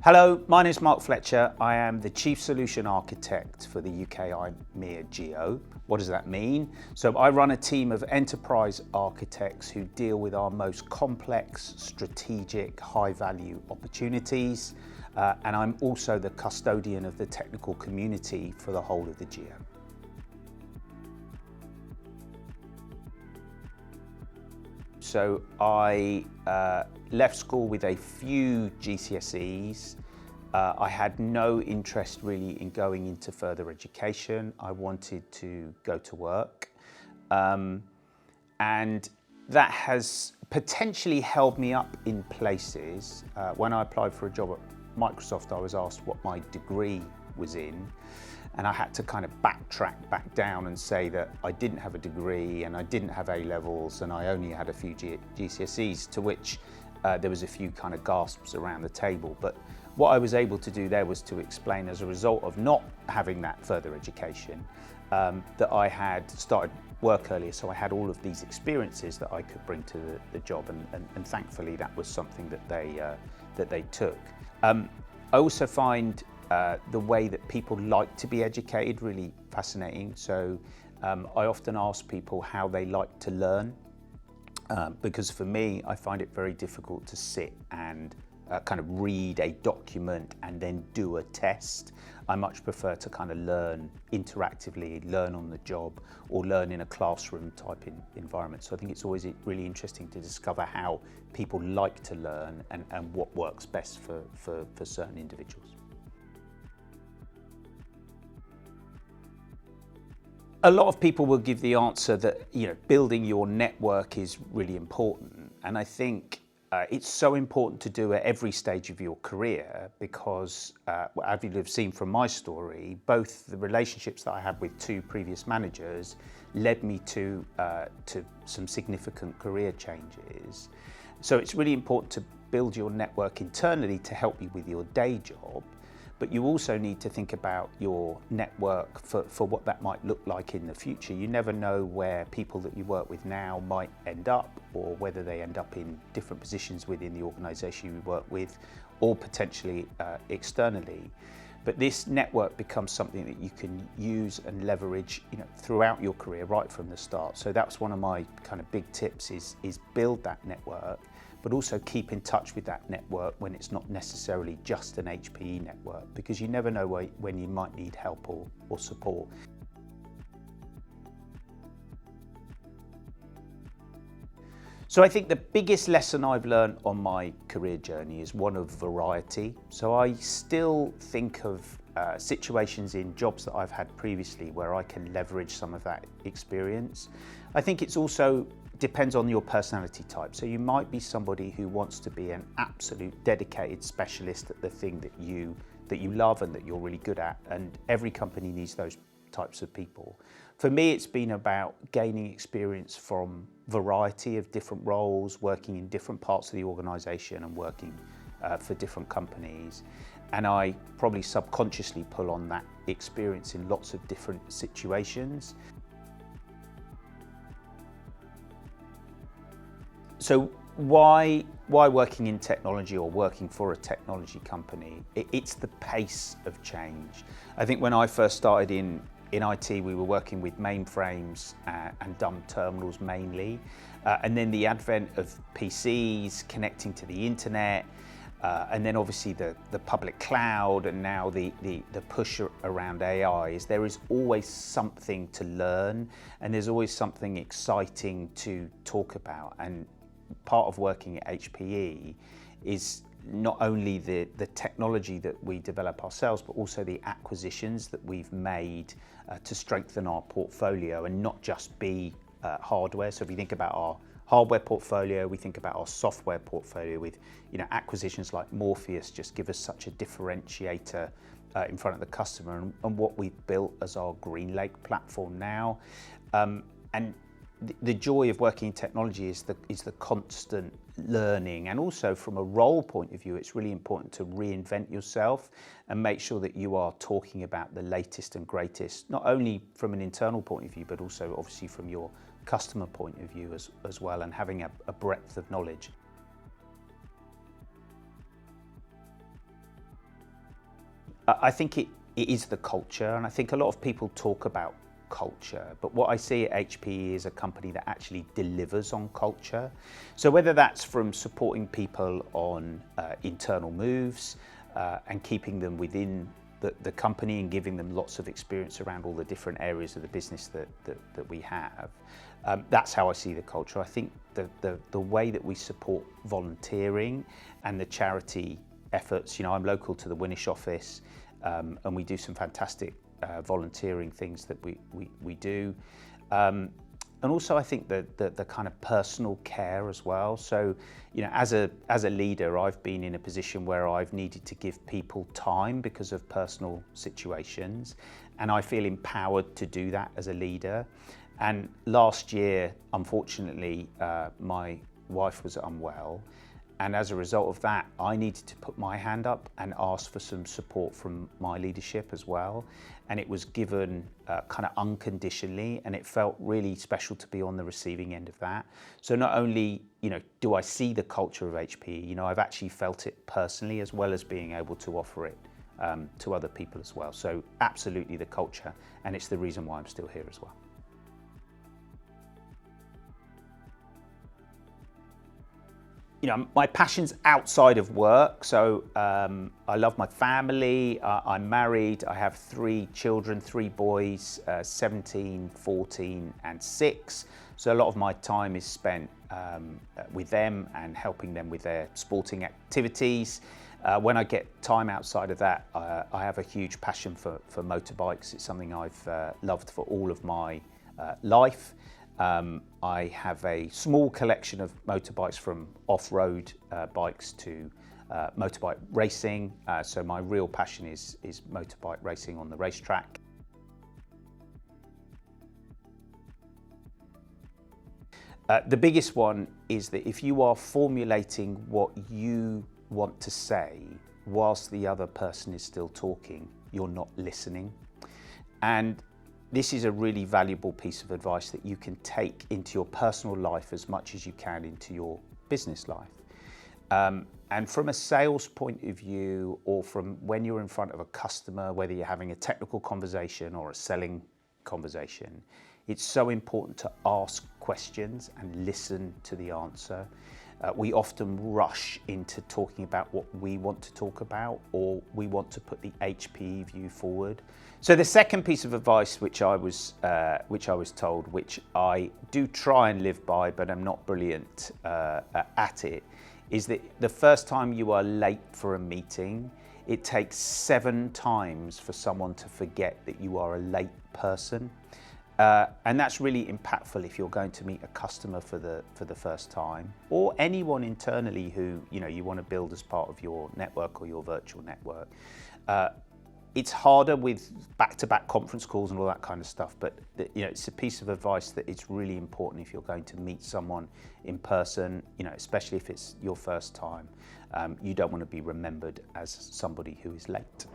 Hello, my name is Mark Fletcher. I am the Chief Solution Architect for the UK IMEA Geo. What does that mean? So I run a team of enterprise architects who deal with our most complex, strategic, high-value opportunities. And I'm also the custodian of the technical community for the whole of the Geo. So I left school with a few GCSEs. I had no interest really in going into further education. I wanted to go to work. And that has potentially held me up in places. When I applied for a job at Microsoft, I was asked what my degree was in. And I had to kind of backtrack back down and say that I didn't have a degree and I didn't have A-levels and I only had a few GCSEs, to which there was a few kind of gasps around the table. But what I was able to do there was to explain, as a result of not having that further education, that I had started work earlier, so I had all of these experiences that I could bring to the job, and thankfully that was something that they took. I also find the way that people like to be educated really fascinating. So I often ask people how they like to learn, because for me, I find it very difficult to sit and kind of read a document and then do a test. I much prefer to kind of learn interactively, learn on the job, or learn in a classroom type environment. So I think it's always really interesting to discover how people like to learn and what works best for certain individuals. A lot of people will give the answer that, building your network is really important. And I think it's so important to do at every stage of your career because, as you've seen from my story, both the relationships that I had with two previous managers led me to some significant career changes. So it's really important to build your network internally to help you with your day job. But you also need to think about your network for what that might look like in the future. You never know where people that you work with now might end up, or whether they end up in different positions within the organisation you work with, or potentially externally. But this network becomes something that you can use and leverage, throughout your career, right from the start. So that's one of my kind of big tips: is build that network, but also keep in touch with that network when it's not necessarily just an HPE network, because you never know when you might need help or support. So I think the biggest lesson I've learned on my career journey is one of variety. So I still think of situations in jobs that I've had previously where I can leverage some of that experience. I think it's also depends on your personality type. So you might be somebody who wants to be an absolute dedicated specialist at the thing that you love and that you're really good at, and every company needs those types of people. For me, it's been about gaining experience from variety of different roles, working in different parts of the organisation and working for different companies. And I probably subconsciously pull on that experience in lots of different situations. So why working in technology or working for a technology company? It's the pace of change. I think when I first started in IT, we were working with mainframes and dumb terminals mainly. And then the advent of PCs, connecting to the internet, and then obviously the public cloud, and now the push around AI, is there is always something to learn, and there's always something exciting to talk about. And part of working at HPE is not only the technology that we develop ourselves, but also the acquisitions that we've made to strengthen our portfolio and not just be hardware. So if we think about our hardware portfolio, we think about our software portfolio with acquisitions like Morpheus just give us such a differentiator in front of the customer, and what we've built as our GreenLake platform now. And the joy of working in technology is the constant learning, and also from a role point of view, it's really important to reinvent yourself and make sure that you are talking about the latest and greatest, not only from an internal point of view, but also obviously from your customer point of view as well, and having a breadth of knowledge. I think it is the culture, and I think a lot of people talk about culture, but what I see at HPE is a company that actually delivers on culture. So whether that's from supporting people on internal moves and keeping them within the company and giving them lots of experience around all the different areas of the business that we have, that's how I see the culture. I think the way that we support volunteering and the charity efforts, I'm local to the Winnish office, and we do some fantastic volunteering things that we do. And also I think the kind of personal care as well. So, as a leader, I've been in a position where I've needed to give people time because of personal situations, and I feel empowered to do that as a leader. And last year, unfortunately, my wife was unwell. And as a result of that, I needed to put my hand up and ask for some support from my leadership as well. And it was given kind of unconditionally, and it felt really special to be on the receiving end of that. So not only, do I see the culture of HPE, I've actually felt it personally, as well as being able to offer it to other people as well. So absolutely the culture, and it's the reason why I'm still here as well. My passion's outside of work. So I love my family. I'm married. I have 3 children, 3 boys, 17, 14 and 6. So a lot of my time is spent with them and helping them with their sporting activities. When I get time outside of that, I have a huge passion for motorbikes. It's something I've loved for all of my life. I have a small collection of motorbikes, from off-road bikes to motorbike racing. So my real passion is motorbike racing on the racetrack. The biggest one is that if you are formulating what you want to say whilst the other person is still talking, you're not listening. And this is a really valuable piece of advice that you can take into your personal life as much as you can into your business life. And from a sales point of view, or from when you're in front of a customer, whether you're having a technical conversation or a selling conversation, it's so important to ask questions and listen to the answer. We often rush into talking about what we want to talk about, or we want to put the HPE view forward. So the second piece of advice which I was told, which I do try and live by, but I'm not brilliant at it, is that the first time you are late for a meeting, it takes 7 times for someone to forget that you are a late person. And that's really impactful if you're going to meet a customer for the first time, or anyone internally who you want to build as part of your network or your virtual network. It's harder with back-to-back conference calls and all that kind of stuff, but it's a piece of advice that it's really important if you're going to meet someone in person, especially if it's your first time. You don't want to be remembered as somebody who is late.